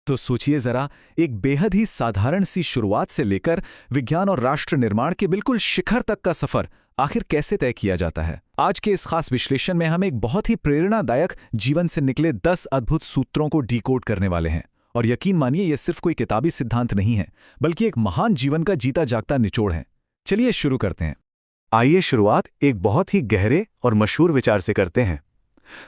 तो सोचिए जरा, एक बेहद ही साधारण सी शुरुआत से लेकर विज्ञान और राष्ट्र निर्माण के बिल्कुल शिखर तक का सफर आखिर कैसे तय किया जाता है। आज के इस खास विश्लेषण में हम एक बहुत ही प्रेरणादायक जीवन से निकले 10 अद्भुत सूत्रों को डिकोड करने वाले हैं। और यकीन मानिए, यह सिर्फ कोई किताबी सिद्धांत नहीं है, बल्कि एक महान जीवन का जीता जागता निचोड़ है। चलिए शुरू करते हैं। आइए शुरुआत एक बहुत ही गहरे और मशहूर विचार से करते हैं।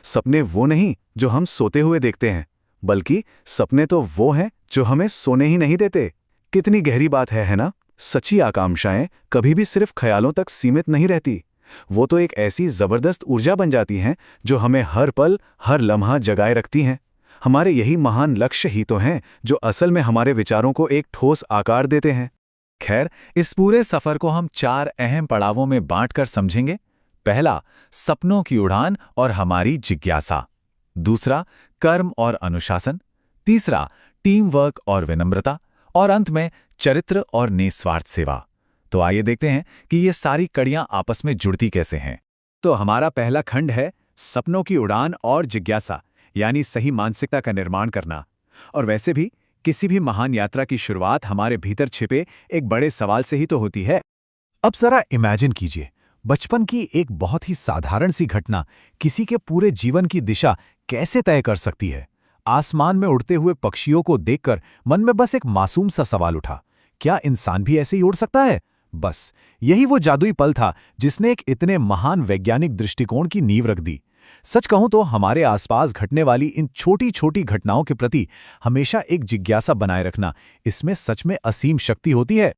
सपने वो नहीं जो हम सोते हुए देखते हैं, बल्कि सपने तो वो हैं जो हमें सोने ही नहीं देते। कितनी गहरी बात है ना? सच्ची आकांक्षाएं कभी भी सिर्फ ख्यालों तक सीमित नहीं रहती। वो तो एक ऐसी जबरदस्त ऊर्जा बन जाती हैं जो हमें हर पल, हर लम्हा जगाए रखती हैं। हमारे यही महान लक्ष्य ही तो हैं जो असल में हमारे विचारों को एक ठोस आकार देते हैं। खैर, इस पूरे सफर को हम 4 अहम पड़ावों में बांटकर समझेंगे। पहला, सपनों की उड़ान और हमारी जिज्ञासा। दूसरा, कर्म और अनुशासन। तीसरा, टीम वर्क और विनम्रता। और अंत में, चरित्र और निस्वार्थ सेवा। तो आइए देखते हैं कि ये सारी कड़ियां आपस में जुड़ती कैसे हैं। तो हमारा पहला खंड है सपनों की उड़ान और जिज्ञासा, यानी सही मानसिकता का निर्माण करना। और वैसे भी किसी भी महान यात्रा की शुरुआत हमारे भीतर छिपे एक बड़े सवाल से ही तो होती है। अब जरा इमेजिन कीजिए, बचपन की एक बहुत ही साधारण सी घटना किसी के पूरे जीवन की दिशा कैसे तय कर सकती है। आसमान में उड़ते हुए पक्षियों को देखकर मन में बस एक मासूम सा सवाल उठा, क्या इंसान भी ऐसे ही उड़ सकता है? बस यही वो जादुई पल था जिसने एक इतने महान वैज्ञानिक दृष्टिकोण की नींव रख दी। सच कहूं तो हमारे आसपास घटने वाली इन छोटी छोटी घटनाओं के प्रति हमेशा एक जिज्ञासा बनाए रखना, इसमें सच में असीम शक्ति होती है।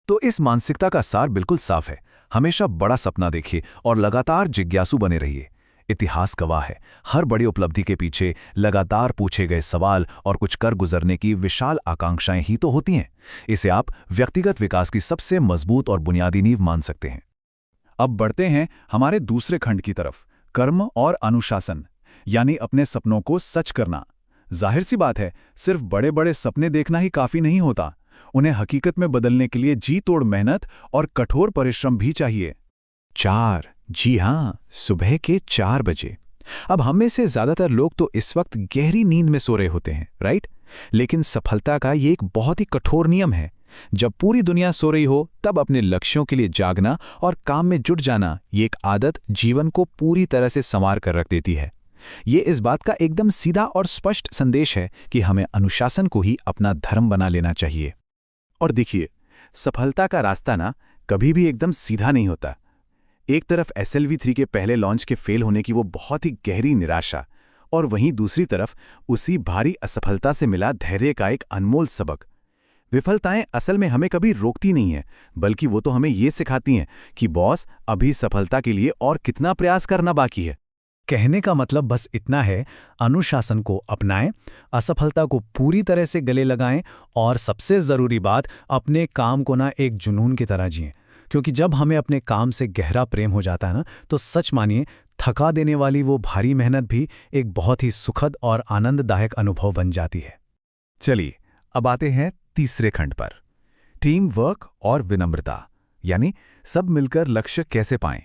तो इस मानसिकता का सार बिल्कुल साफ है। हमेशा बड़ा सपना देखिए और लगातार जिज्ञासु बने रहिए। इतिहास गवाह है, हर बड़ी उपलब्धि के पीछे लगातार पूछे गए सवाल और कुछ कर गुजरने की विशाल आकांक्षाएं ही तो होती हैं। इसे आप व्यक्तिगत विकास की सबसे मजबूत और बुनियादी नींव मान सकते हैं। अब बढ़ते हैं हमारे दूसरे खंड की तरफ, कर्म और अनुशासन, यानी अपने सपनों को सच करना। जाहिर सी बात है, सिर्फ बड़े बड़े सपने देखना ही काफी नहीं होता। उन्हें हकीकत में बदलने के लिए जी तोड़ मेहनत और कठोर परिश्रम भी चाहिए। 4, जी हाँ, सुबह के 4 बजे। अब हम में से ज्यादातर लोग तो इस वक्त गहरी नींद में सो रहे होते हैं, राइट? लेकिन सफलता का ये एक बहुत ही कठोर नियम है। जब पूरी दुनिया सो रही हो, तब अपने लक्ष्यों के लिए जागना और काम में जुट जाना, ये एक आदत जीवन को पूरी तरह से संवार कर रख देती है। ये इस बात का एकदम सीधा और स्पष्ट संदेश है कि हमें अनुशासन को ही अपना धर्म बना लेना चाहिए। और देखिए, सफलता का रास्ता ना कभी भी एकदम सीधा नहीं होता। एक तरफ SLV3 के पहले लॉन्च के फेल होने की वो बहुत ही गहरी निराशा, और वहीं दूसरी तरफ उसी भारी असफलता से मिला धैर्य का एक अनमोल सबक। विफलताएं असल में हमें कभी रोकती नहीं हैं, बल्कि वो तो हमें ये सिखाती हैं कि बॉस, अभी सफलता के लिए और कितना प्रयास करना बाकी है। कहने का मतलब बस इतना है, अनुशासन को अपनाएं, असफलता को पूरी तरह से गले लगाएं और सबसे ज़रूरी बात, अपने काम को ना एक जुनून की तरह जिएं। क्योंकि जब हमें अपने काम से गहरा प्रेम हो जाता है ना, तो सच मानिए, थका देने वाली वो भारी मेहनत भी एक बहुत ही सुखद और आनंददायक अनुभव बन जाती है। चलिए, अब आते हैं तीसरे खंड पर, टीम वर्क और विनम्रता, यानी सब मिलकर लक्ष्य कैसे पाएं।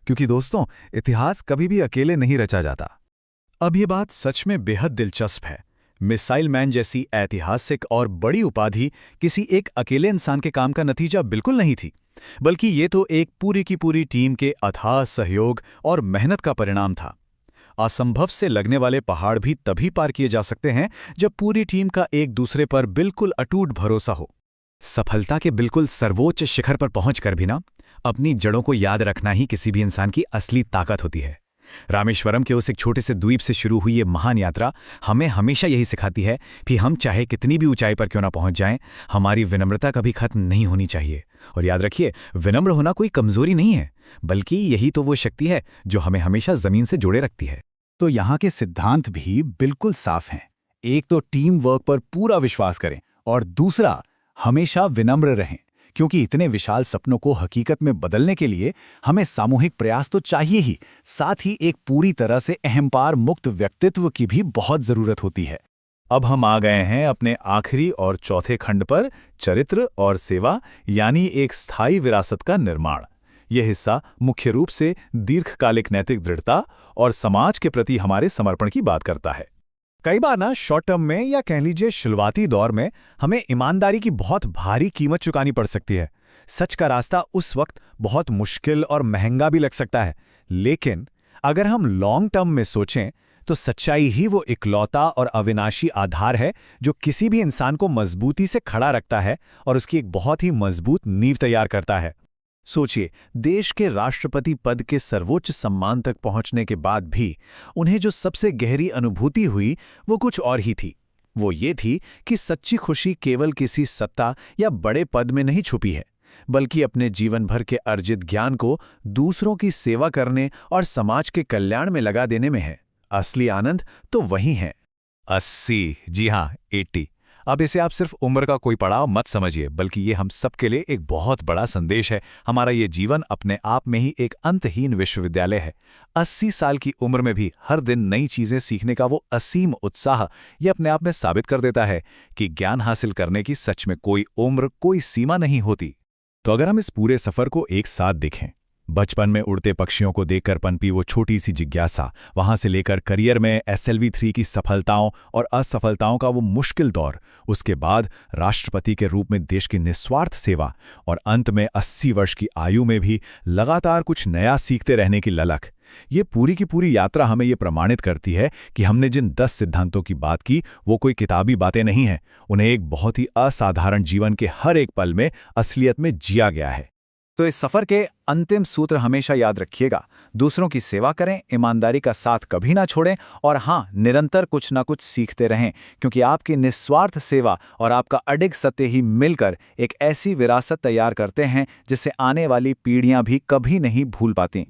क्योंकि दोस्तों, इतिहास कभी भी अकेले नहीं रचा जाता। अब ये बात सच में बेहद दिलचस्प है। मिसाइल मैन जैसी ऐतिहासिक और बड़ी उपाधि किसी एक अकेले इंसान के काम का नतीजा बिल्कुल नहीं थी, बल्कि ये तो एक पूरी की पूरी टीम के अथाह सहयोग और मेहनत का परिणाम था। असंभव से लगने वाले पहाड़ भी तभी पार किए जा सकते हैं जब पूरी टीम का एक दूसरे पर बिल्कुल अटूट भरोसा हो। सफलता के बिल्कुल सर्वोच्च शिखर पर पहुंचकर भी ना, अपनी जड़ों को याद रखना ही किसी भी इंसान की असली ताकत होती है। रामेश्वरम के उस एक छोटे से द्वीप से शुरू हुई ये महान यात्रा हमें हमेशा यही सिखाती है कि हम चाहे कितनी भी ऊंचाई पर क्यों ना पहुंच जाएं, हमारी विनम्रता कभी खत्म नहीं होनी चाहिए। और याद रखिए, विनम्र होना कोई कमजोरी नहीं है, बल्कि यही तो वो शक्ति है जो हमें हमेशा जमीन से जोड़े रखती है। तो यहाँ के सिद्धांत भी बिल्कुल साफ हैं। एक तो टीम वर्क पर पूरा विश्वास करें, और दूसरा, हमेशा विनम्र रहें। क्योंकि इतने विशाल सपनों को हकीकत में बदलने के लिए हमें सामूहिक प्रयास तो चाहिए ही, साथ ही एक पूरी तरह से अहंकार मुक्त व्यक्तित्व की भी बहुत जरूरत होती है। अब हम आ गए हैं अपने आखिरी और चौथे खंड पर, चरित्र और सेवा, यानी एक स्थायी विरासत का निर्माण। यह हिस्सा मुख्य रूप से दीर्घकालिक नैतिक दृढ़ता और समाज के प्रति हमारे समर्पण की बात करता है। कई बार ना शॉर्ट टर्म में या कह लीजिए शुरुआती दौर में हमें ईमानदारी की बहुत भारी कीमत चुकानी पड़ सकती है। सच का रास्ता उस वक्त बहुत मुश्किल और महंगा भी लग सकता है, लेकिन अगर हम लॉन्ग टर्म में सोचें तो सच्चाई ही वो इकलौता और अविनाशी आधार है जो किसी भी इंसान को मजबूती से खड़ा रखता है और उसकी एक बहुत ही मजबूत नींव तैयार करता है। सोचिए, देश के राष्ट्रपति पद के सर्वोच्च सम्मान तक पहुंचने के बाद भी उन्हें जो सबसे गहरी अनुभूति हुई वो कुछ और ही थी। वो ये थी कि सच्ची खुशी केवल किसी सत्ता या बड़े पद में नहीं छुपी है, बल्कि अपने जीवन भर के अर्जित ज्ञान को दूसरों की सेवा करने और समाज के कल्याण में लगा देने में है। असली आनंद तो वही है। 80, जी हाँ 80। अब इसे आप सिर्फ उम्र का कोई पड़ाव मत समझिए, बल्कि ये हम सबके लिए एक बहुत बड़ा संदेश है। हमारा ये जीवन अपने आप में ही एक अंतहीन विश्वविद्यालय है। 80 साल की उम्र में भी हर दिन नई चीजें सीखने का वो असीम उत्साह ये अपने आप में साबित कर देता है कि ज्ञान हासिल करने की सच में कोई उम्र, कोई सीमा नहीं होती। तो अगर हम इस पूरे सफर को एक साथ देखें, बचपन में उड़ते पक्षियों को देखकर पनपी वो छोटी सी जिज्ञासा, वहां से लेकर करियर में SLV3 की सफलताओं और असफलताओं का वो मुश्किल दौर, उसके बाद राष्ट्रपति के रूप में देश की निस्वार्थ सेवा और अंत में 80 वर्ष की आयु में भी लगातार कुछ नया सीखते रहने की ललक, ये पूरी की पूरी यात्रा हमें ये प्रमाणित करती है कि हमने जिन 10 सिद्धांतों की बात की वो कोई किताबी बातें नहीं हैं, उन्हें एक बहुत ही असाधारण जीवन के हर एक पल में असलियत में जिया गया है। तो इस सफर के अंतिम सूत्र हमेशा याद रखिएगा, दूसरों की सेवा करें, ईमानदारी का साथ कभी ना छोड़ें और हाँ, निरंतर कुछ ना कुछ सीखते रहें, क्योंकि आपकी निस्वार्थ सेवा और आपका अडिग सत्य ही मिलकर एक ऐसी विरासत तैयार करते हैं जिसे आने वाली पीढ़ियां भी कभी नहीं भूल पाती।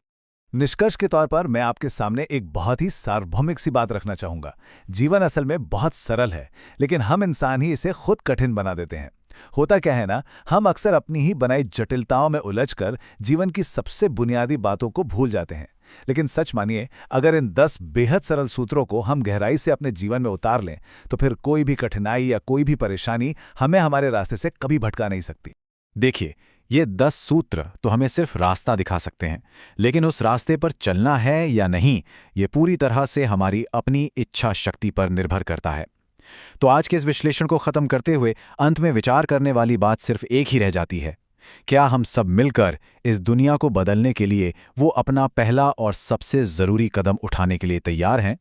निष्कर्ष के तौर पर मैं आपके सामने एक बहुत ही सार्वभौमिक सी बात रखना चाहूंगा। जीवन असल में बहुत सरल है, लेकिन हम इंसान ही इसे खुद कठिन बना देते हैं। होता क्या है ना, हम अक्सर अपनी ही बनाई जटिलताओं में उलझकर जीवन की सबसे बुनियादी बातों को भूल जाते हैं। लेकिन सच मानिए, अगर इन 10 बेहद सरल सूत्रों को हम गहराई से अपने जीवन में उतार लें तो फिर कोई भी कठिनाई या कोई भी परेशानी हमें हमारे रास्ते से कभी भटका नहीं सकती। देखिए, ये 10 सूत्र तो हमें सिर्फ रास्ता दिखा सकते हैं, लेकिन उस रास्ते पर चलना है या नहीं, ये पूरी तरह से हमारी अपनी इच्छा शक्ति पर निर्भर करता है। तो आज के इस विश्लेषण को खत्म करते हुए अंत में विचार करने वाली बात सिर्फ एक ही रह जाती है। क्या हम सब मिलकर इस दुनिया को बदलने के लिए वो अपना पहला और सबसे जरूरी कदम उठाने के लिए तैयार हैं?